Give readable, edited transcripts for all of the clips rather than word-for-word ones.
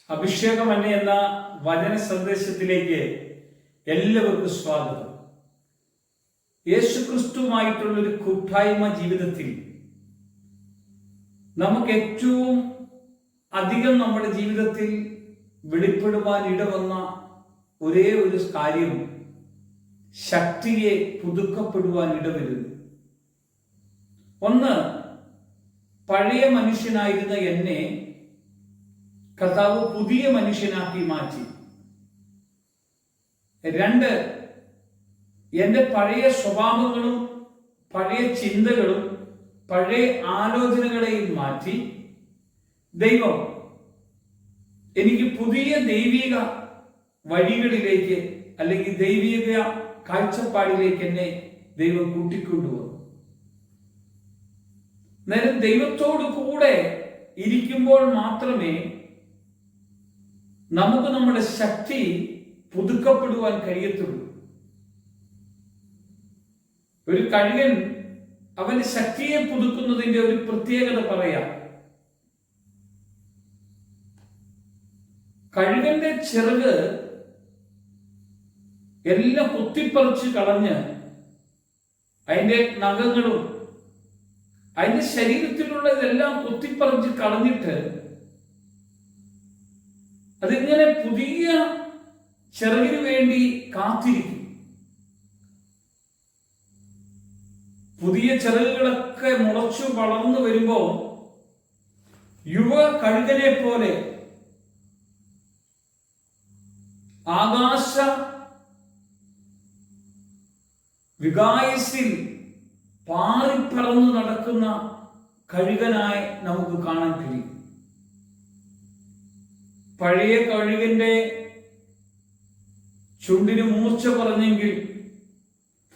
അഭിഷേകമല്ല എന്ന വചന സന്ദേശത്തിലേക്ക് എല്ലാവർക്കും സ്വാഗതം. യേശുക്രിസ്തുവുമായിട്ടുള്ളൊരു കൂട്ടായ്മ ജീവിതത്തിൽ നമുക്ക് ഏറ്റവും അധികം നമ്മുടെ ജീവിതത്തിൽ വെളിപ്പെടുവാൻ ഇടവന്ന ഒരേ ഒരു കാര്യം ശക്തിയെ പുതുക്കപ്പെടുവാൻ ഇടവരുന്നു. ഒന്ന്, പഴയ മനുഷ്യനായിരുന്ന എന്നെ കർത്താവ് പുതിയ മനുഷ്യനാക്കി മാറ്റി. രണ്ട്, എൻ്റെ പഴയ സ്വഭാവങ്ങളും പഴയ ചിന്തകളും പഴയ ആലോചനകളെയും മാറ്റി ദൈവം എനിക്ക് പുതിയ ദൈവിക വഴികളിലേക്ക് അല്ലെങ്കിൽ ദൈവിക കാഴ്ചപ്പാടിലേക്ക് എന്നെ ദൈവം കൂട്ടിക്കൊണ്ടുവന്നു. നേരം ദൈവത്തോടു കൂടെ ഇരിക്കുമ്പോൾ മാത്രമേ നമുക്ക് നമ്മുടെ ശക്തി പുതുക്കപ്പെടുവാൻ കഴിയത്തുള്ളൂ. ഒരു കഴുകൻ അവന്റെ ശക്തിയെ പുതുക്കുന്നതിന്റെ ഒരു പ്രത്യേകത പറയാം. കഴുകന്റെ ചിറക് എല്ലാം കുത്തിപ്പറിച്ച് കളഞ്ഞ് അതിന്റെ നഖങ്ങളും അതിന്റെ ശരീരത്തിലുള്ള ഇതെല്ലാം കുത്തിപ്പറിച്ച് കളഞ്ഞിട്ട് അതിങ്ങനെ പുതിയ ചിറകിന് വേണ്ടി കാത്തിരിക്കും. പുതിയ ചിറകുകളൊക്കെ മുളച്ചു വളർന്നു വരുമ്പോ യുവ കഴുകനെ പോലെ ആകാശ വികായസിൽ പാറിപ്പറന്നു നടക്കുന്ന കഴുകനായി നമുക്ക് കാണാൻ കഴിയും. പഴയ കഴുകന്റെ ചുണ്ടിന് മൂർച്ച പറഞ്ഞെങ്കിൽ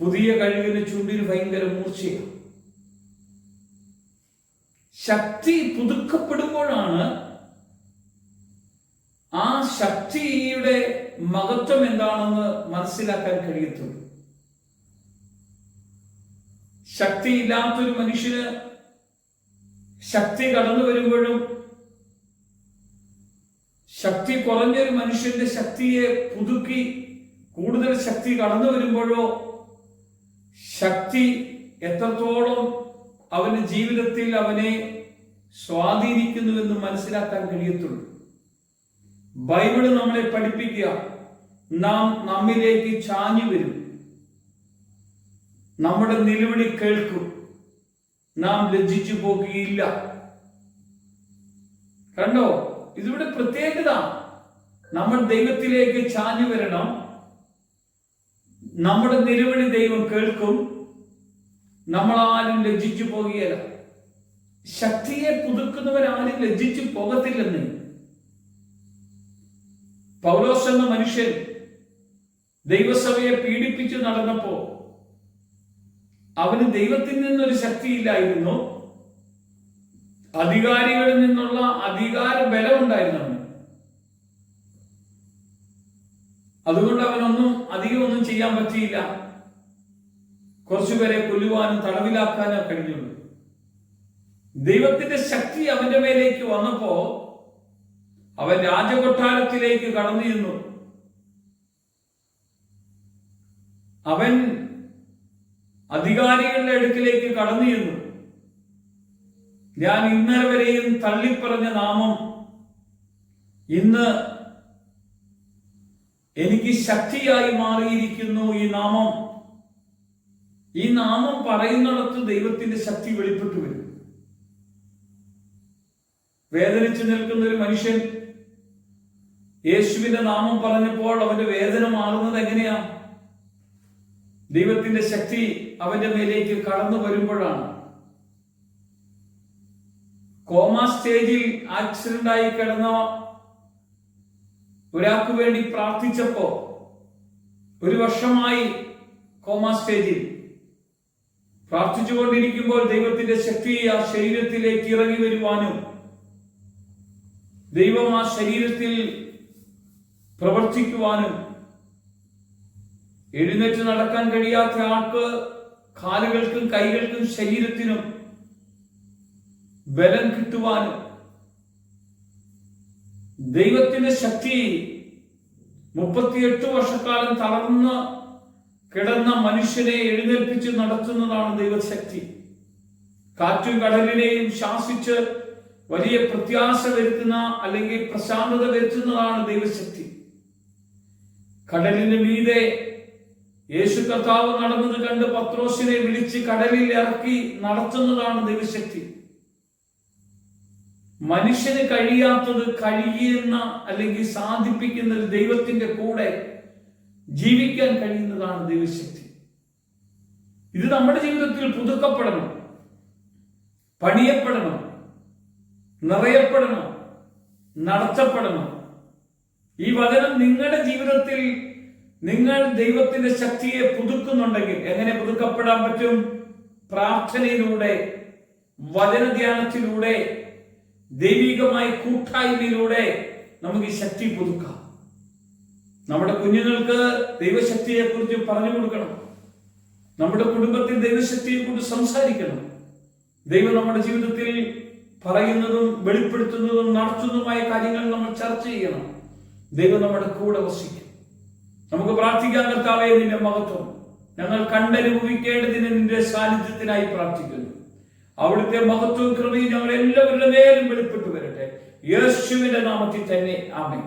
പുതിയ കഴുകന്റെ ചുണ്ടിന് ഭയങ്കര മൂർച്ചയാണ്. ശക്തി പുതുക്കപ്പെടുമ്പോഴാണ് ആ ശക്തിയുടെ മഹത്വം എന്താണെന്ന് മനസ്സിലാക്കാൻ കഴിയത്തുള്ളൂ. ശക്തിയില്ലാത്തൊരു മനുഷ്യന് ശക്തി കടന്നു വരുമ്പോഴും ശക്തി കുറഞ്ഞൊരു മനുഷ്യന്റെ ശക്തിയെ പുതുക്കി കൂടുതൽ ശക്തി കടന്നു വരുമ്പോഴോ ശക്തി എത്രത്തോളം അവന്റെ ജീവിതത്തിൽ അവനെ സ്വാധീനിക്കുന്നുവെന്ന് മനസ്സിലാക്കാൻ കഴിയത്തുള്ളൂ. ബൈബിള് നമ്മളെ പഠിപ്പിക്കുക, നാം നമ്മിലേക്ക് ചാഞ്ഞു വരും, നമ്മുടെ നിലവിളി കേൾക്കും, നാം ലജ്ജിച്ചു പോകുകയില്ല. കണ്ടോ, ഇതിവിടെ പ്രത്യേകത. നമ്മൾ ദൈവത്തിലേക്ക് ചാഞ്ഞു വരണം, നമ്മുടെ നിലവിളി ദൈവം കേൾക്കും, നമ്മളാരും ലജ്ജിച്ചു പോകുകയില്ല. ശക്തിയെ പുതുക്കുന്നവരാരും ലജ്ജിച്ചു പോകത്തില്ലെന്ന് പൗലോസ് എന്ന മനുഷ്യൻ ദൈവസഭയെ പീഡിപ്പിച്ചു നടന്നപ്പോ അവന് ദൈവത്തിൽ നിന്നൊരു ശക്തിയില്ലായിരുന്നു, അധികാരികളിൽ നിന്നുള്ള അധികാര ബലം ഉണ്ടായിരുന്നു അവന്. അതുകൊണ്ട് അവനൊന്നും അധികമൊന്നും ചെയ്യാൻ പറ്റിയില്ല. കുറച്ചുപേരെ കൊല്ലുവാനും തടവിലാക്കാനോ കഴിഞ്ഞുള്ളൂ. ദൈവത്തിന്റെ ശക്തി അവന്റെ മേലേക്ക് വന്നപ്പോ അവൻ രാജകൊട്ടാരത്തിലേക്ക് കടന്നിരുന്നു. അവൻ അധികാരികളുടെ അടുക്കിലേക്ക് കടന്നിരുന്നു. ഞാൻ ഇന്നലെ വരെയും തള്ളിപ്പറഞ്ഞ നാമം ഇന്ന് എനിക്ക് ശക്തിയായി മാറിയിരിക്കുന്നു. ഈ നാമം പറയുന്നിടത്ത് ദൈവത്തിന്റെ ശക്തി വെളിപ്പെട്ടു വരും. വേദനിച്ചു നിൽക്കുന്ന ഒരു മനുഷ്യൻ യേശുവിന്റെ നാമം പറഞ്ഞപ്പോൾ അവന്റെ വേദന മാറുന്നത് എങ്ങനെയാ? ദൈവത്തിന്റെ ശക്തി അവന്റെ മേലേക്ക് കടന്നു വരുമ്പോഴാണ്. കോമ സ്റ്റേജിൽ ആക്സിഡന്റ് ആയി കിടന്ന ഒരാൾക്ക് വേണ്ടി പ്രാർത്ഥിച്ചപ്പോ 1 വർഷമായി കോമ സ്റ്റേജിൽ പ്രാർത്ഥിച്ചുകൊണ്ടിരിക്കുമ്പോൾ ദൈവത്തിന്റെ ശക്തി ആ ശരീരത്തിലേക്ക് ഇറങ്ങി വരുവാനും ദൈവം ആ ശരീരത്തിൽ പ്രവർത്തിക്കുവാനും എഴുന്നേറ്റ് നടക്കാൻ കഴിയാത്ത ആൾക്ക് കാലുകൾക്കും കൈകൾക്കും ശരീരത്തിനും ബലം കിട്ടുവാനും ദൈവത്തിന്റെ ശക്തി 38 വർഷക്കാലം തളർന്ന് കിടന്ന മനുഷ്യനെ എഴുന്നേൽപ്പിച്ച് നടത്തുന്നതാണ് ദൈവശക്തി. കാറ്റും കടലിനെയും ശാസിച്ച് വലിയ പ്രത്യാശ വരുത്തുന്ന അല്ലെങ്കിൽ പ്രശാന്തത വരുത്തുന്നതാണ് ദൈവശക്തി. കടലിന് മീതെ യേശു കർത്താവ് നടന്നത് കണ്ട് പത്രോസിനെ വിളിച്ച് കടലിൽ ഇറക്കി നടത്തുന്നതാണ് ദൈവശക്തി. മനുഷ്യന് കഴിയാത്തത് കഴിയുന്ന അല്ലെങ്കിൽ സാധിപ്പിക്കുന്ന ദൈവത്തിന്റെ കൂടെ ജീവിക്കാൻ കഴിയുന്നതാണ് ദൈവശക്തി. ഇത് നമ്മുടെ ജീവിതത്തിൽ പുതുക്കപ്പെടണം, പണിയപ്പെടണം, നിറയപ്പെടണം, നടത്തപ്പെടണം. ഈ വചനം നിങ്ങളുടെ ജീവിതത്തിൽ നിങ്ങൾ ദൈവത്തിന്റെ ശക്തിയെ പുതുക്കുന്നുണ്ടെങ്കിൽ എങ്ങനെ പുതുക്കപ്പെടാൻ പറ്റും? പ്രാർത്ഥനയിലൂടെ, വചനധ്യാനത്തിലൂടെ, ദൈവികമായ കൂട്ടായ്മയിലൂടെ നമുക്ക് ഈ ശക്തി പുതുക്കാം. നമ്മുടെ കുഞ്ഞുങ്ങൾക്ക് ദൈവശക്തിയെ കുറിച്ച് പറഞ്ഞു കൊടുക്കണം. നമ്മുടെ കുടുംബത്തിൽ ദൈവശക്തിയെ കുറിച്ച് സംസാരിക്കണം. ദൈവം നമ്മുടെ ജീവിതത്തിൽ പറയുന്നതും വെളിപ്പെടുത്തുന്നതും നടത്തുന്നതുമായ കാര്യങ്ങൾ നമ്മൾ ചർച്ച ചെയ്യണം. ദൈവം നമ്മുടെ കൂടെ വസിക്കും. നമുക്ക് പ്രാർത്ഥിക്കാൻ. കർത്താവേ, നിന്റെ മഹത്വം ഞങ്ങൾ കണ്ടനുഭവിക്കേണ്ടതിന് നിന്റെ സാന്നിധ്യത്തിനായി പ്രാർത്ഥിക്കുന്നു. അവിടുത്തെ മഹത്വവും കൃപയും ഞങ്ങൾ എല്ലാവരുടെ മേലും വെളിപ്പെട്ടു വരട്ടെ. യേശുവിന്റെ നാമത്തിൽ തന്നെ ആമേൻ.